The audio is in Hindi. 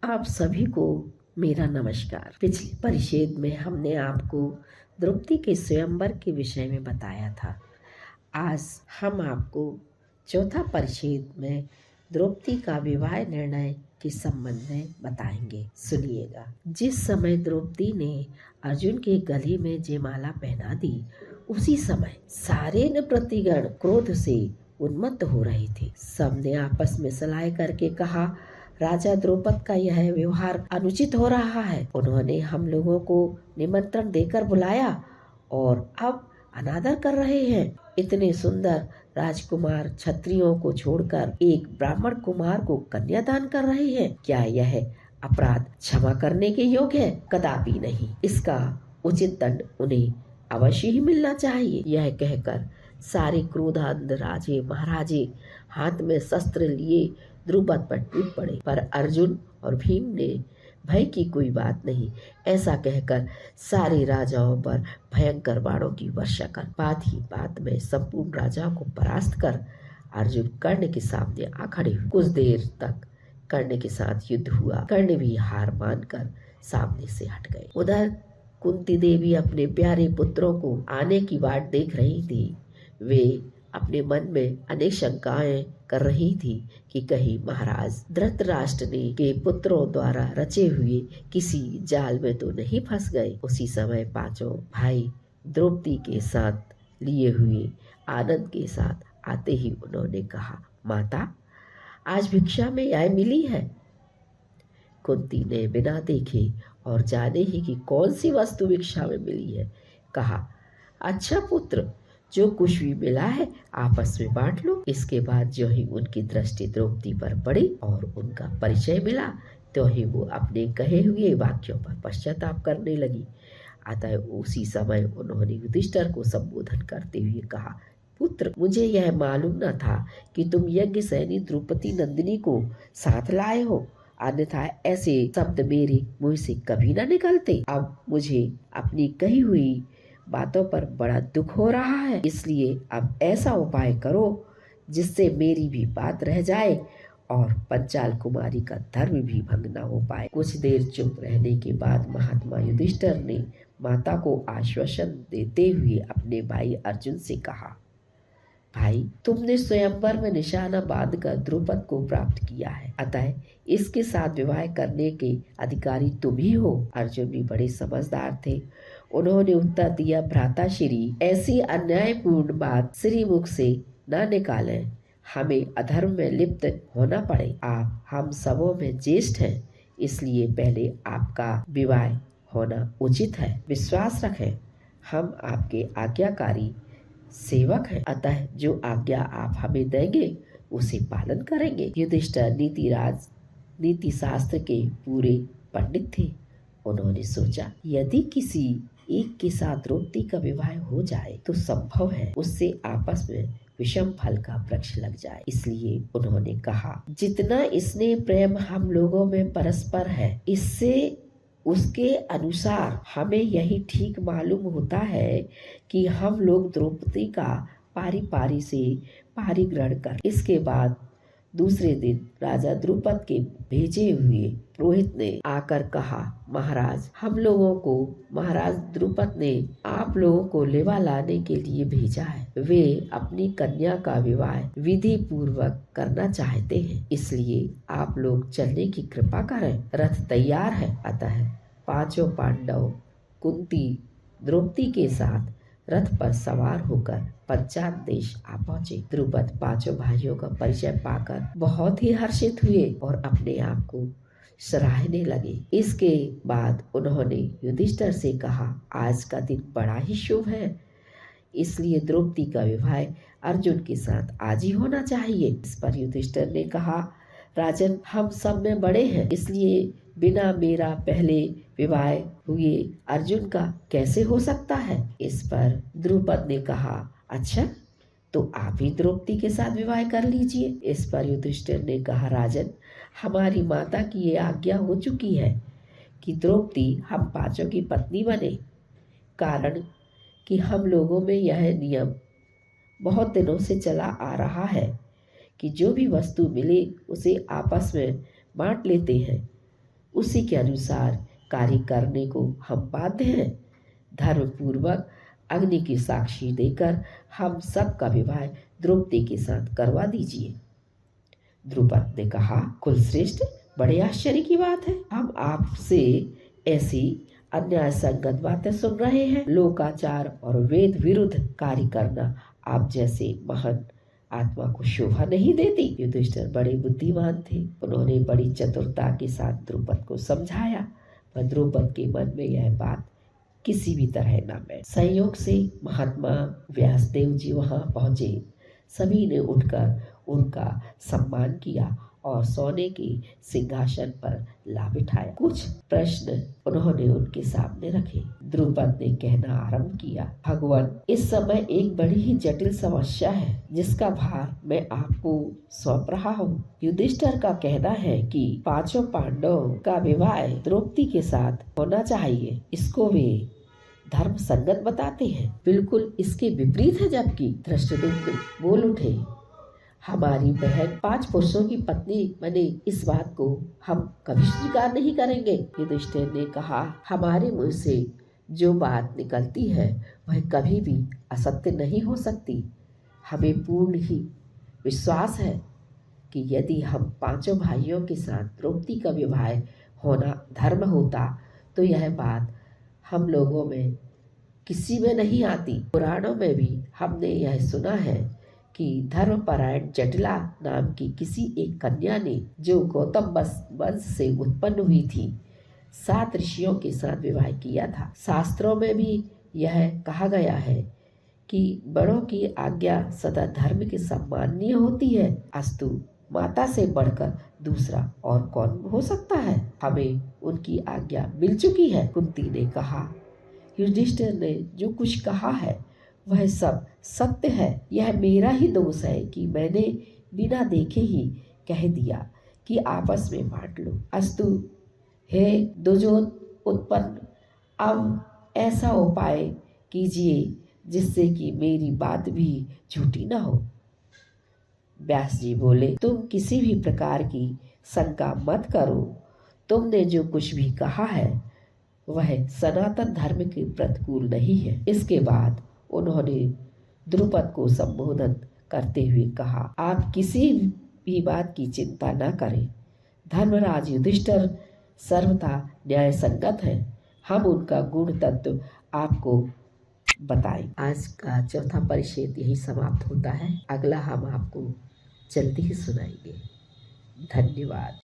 आप सभी को मेरा नमस्कार। पिछले परिच्छेद में हमने आपको द्रौपदी के स्वयंवर के विषय में बताया था। आज हम आपको चौथा परिच्छेद में द्रौपदी का विवाह निर्णय के संबंध में बताएंगे। सुनिएगा। जिस समय द्रौपदी ने अर्जुन के गले में जयमाला पहना दी, उसी समय सारे नृपतिगण क्रोध से उन्मत्त हो रहे थे। सबने आपस में सलाह करके कहा, राजा द्रौपद का यह व्यवहार अनुचित हो रहा है। उन्होंने हम लोगों को निमंत्रण देकर बुलाया और अब अनादर कर रहे हैं। इतने सुंदर राजकुमार क्षत्रियों को छोड़कर एक ब्राह्मण कुमार को कन्यादान कर रहे हैं। क्या यह अपराध क्षमा करने के योग्य है? कदापि नहीं। इसका उचित दंड उन्हें अवश्य ही मिलना चाहिए। यह कहकर सारे क्रोधांध राजे महाराजे हाथ में शस्त्र लिए द्रुपद पर टूट पड़े, पर अर्जुन और भीम ने भय की कोई बात नहीं ऐसा कहकर सारे राजाओं पर भयंकर बाणों की वर्षा कर बात ही बात में संपूर्ण राजाओं को परास्त कर अर्जुन कर्ण के सामने आ खड़े हुए। कुछ देर तक कर्ण के साथ युद्ध हुआ। कर्ण भी हार मानकर सामने से हट गए। उधर कुंती देवी अपने प्यारे पुत्रों को आने की वाट देख रही थी। वे अपने मन में अनेक शंकाएं कर रही थी कि कहीं महाराज धृतराष्ट्र के पुत्रों द्वारा रचे हुए किसी जाल में तो नहीं फंस गए। उसी समय पांचों भाई द्रौपदी के साथ लिए हुए आनंद के साथ आते ही उन्होंने कहा, माता, आज भिक्षा में यह मिली है। कुंती ने बिना देखे और जाने ही कि कौन सी वस्तु भिक्षा में मिली है कहा, अच्छा पुत्र, जो कुछ भी मिला है आपस में बांट लो। इसके बाद जो ही उनकी दृष्टि द्रौपदी पर पड़ी और उनका परिचय मिला, तो ही वो अपने कहे हुए वाक्यों पर पश्चाताप करने लगी। अतः उसी समय उन्होंने युधिष्ठिर को संबोधन करते हुए कहा, पुत्र, मुझे यह मालूम न था कि तुम यज्ञ सैनी द्रौपदी नंदिनी को साथ लाए हो, अन्यथा ऐसे शब्द मेरे मुंह से कभी न निकलते। अब मुझे अपनी कही हुई बातों पर बड़ा दुख हो रहा है, इसलिए अब ऐसा उपाय करो जिससे मेरी भी बात रह जाए और पंचाल कुमारी का धर्म भी भंग न हो पाए। कुछ देर चुप रहने के बाद महात्मा युधिष्ठिर ने माता को आश्वासन देते हुए अपने भाई अर्जुन से कहा, भाई, तुमने स्वयंवर में निशाना बांधकर द्रौपद को प्राप्त किया है, अतः इसके साथ विवाह करने के अधिकारी तुम ही हो। अर्जुन भी बड़े समझदार थे। उन्होंने उत्तर दिया, भ्राताश्री, ऐसी अन्यायपूर्ण बात श्रीमुख से न निकालें, हमें अधर्म में लिप्त होना पड़े। आप हम सबों में ज्येष्ठ हैं, इसलिए पहले आपका विवाह होना उचित है। विश्वास रखें, हम आपके आज्ञाकारी सेवक हैं, अतः जो आज्ञा आप हमें देंगे उसे पालन करेंगे। युधिष्ठिर नीति शास्त्र के पूरे पंडित थे। उन्होंने सोचा, यदि किसी एक के साथ द्रौपदी का विवाह हो जाए तो संभव है उससे आपस में विषम फल का वृक्ष लग जाए। इसलिए उन्होंने कहा, जितना स्नेह प्रेम हम लोगों में परस्पर है, इससे उसके अनुसार हमें यही ठीक मालूम होता है कि हम लोग द्रौपदी का पारी पारी से पारिग्रहण कर। इसके बाद दूसरे दिन राजा द्रुपद के भेजे हुए पुरोहित ने आकर कहा, महाराज, हम लोगों को महाराज द्रुपद ने आप लोगों को लेवा लाने के लिए भेजा है। वे अपनी कन्या का विवाह विधि पूर्वक करना चाहते हैं, इसलिए आप लोग चलने की कृपा करें। रथ तैयार है। अतः पांचों पांडव कुंती द्रौपदी के साथ रथ पर सवार होकर पंचाल देश आ पहुंचे। द्रुपद पांचों भाइयों का परिचय पाकर बहुत ही हर्षित हुए और अपने आप को सराहने लगे। इसके बाद उन्होंने युधिष्ठिर से कहा, आज का दिन बड़ा ही शुभ है, इसलिए द्रौपदी का विवाह अर्जुन के साथ आज ही होना चाहिए। इस पर युधिष्ठिर ने कहा, राजन, हम सब में बड़े हैं, इसलिए बिना मेरा पहले विवाह हुए अर्जुन का कैसे हो सकता है। इस पर द्रुपद ने कहा, अच्छा, तो आप ही द्रौपदी के साथ विवाह कर लीजिए। इस पर युधिष्ठिर ने कहा, राजन, हमारी माता की ये आज्ञा हो चुकी है कि द्रौपदी हम पांचों की पत्नी बने, कारण कि हम लोगों में यह नियम बहुत दिनों से चला आ रहा है कि जो भी वस्तु मिले उसे आपस में बांट लेते हैं। उसी के अनुसार कार्य करने को हम बाध्य हैं। धर्मपूर्वक अग्नि की साक्षी देकर हम सबका विवाह द्रौपदी के साथ करवा दीजिए। द्रुपद ने कहा, कुलश्रेष्ठ, बड़े आश्चर्य की बात है। हम आपसे ऐसी अन्याय संगत बातें सुन रहे हैं। लोकाचार और वेद विरुद्ध कार्य करना आप जैसे महान आत्मा को शोभा नहीं देती। युधिष्ठिर बड़े बुद्धिमान थे। उन्होंने बड़ी चतुरता के साथ द्रुपद को समझाया, पर द्रुपद के मन में यह बात किसी भी तरह न बैठ। संयोग से महात्मा व्यासदेव जी वहां पहुंचे। सभी ने उठकर उनका सम्मान किया और सोने के सिंहासन पर ला बिठाया। कुछ प्रश्न उन्होंने उनके सामने रखे। द्रुपद ने कहना आरंभ किया, भगवान, इस समय एक बड़ी ही जटिल समस्या है जिसका भार मैं आपको सौंप रहा हूँ। युधिष्ठिर का कहना है कि पांचों पांडवों का विवाह द्रौपदी के साथ होना चाहिए। इसको वे धर्म संगत बताते हैं। बिल्कुल इसके विपरीत है। जबकि धृष्टद्युम्न बोल उठे, हमारी बहन 5 पुरुषों की पत्नी बने, इस बात को हम कभी स्वीकार नहीं करेंगे। युधिष्ठिर ने कहा, हमारे मुंह से जो बात निकलती है वह कभी भी असत्य नहीं हो सकती। हमें पूर्ण ही विश्वास है कि यदि हम 5 भाइयों के साथ द्रौपदी का विवाह होना धर्म होता तो यह बात हम लोगों में किसी में नहीं आती। पुराणों में भी हमने यह सुना है कि धर्मपरायण जटिला नाम की किसी एक कन्या ने, जो गौतम वंश से उत्पन्न हुई थी, 7 ऋषियों के साथ विवाह किया था। शास्त्रों में भी यह कहा गया है कि बड़ों की आज्ञा सदा धर्म के सम्माननीय होती है। अस्तु, माता से बढ़कर दूसरा और कौन हो सकता है? हमें उनकी आज्ञा मिल चुकी है। कुंती ने कहा, युधिष्ठिर ने जो कुछ कहा है वह सब सत्य है। यह मेरा ही दोष है कि मैंने बिना देखे ही कह दिया कि आपस में बांट लो। अस्तु, हे दुर्योधन उत्पन्न, अब ऐसा उपाय कीजिए जिससे कि मेरी बात भी झूठी न हो। व्यास जी बोले, तुम किसी भी प्रकार की शंका मत करो। तुमने जो कुछ भी कहा है वह सनातन धर्म के प्रतिकूल नहीं है। इसके बाद उन्होंने द्रुपद को संबोधन करते हुए कहा, आप किसी भी बात की चिंता न करें। धर्मराज युधिष्ठिर सर्वथा न्याय संगत है। हम उनका गुण तत्व आपको बताएं। आज का चौथा परिच्छेद यही समाप्त होता है। अगला हम आपको जल्दी ही सुनाएंगे। धन्यवाद।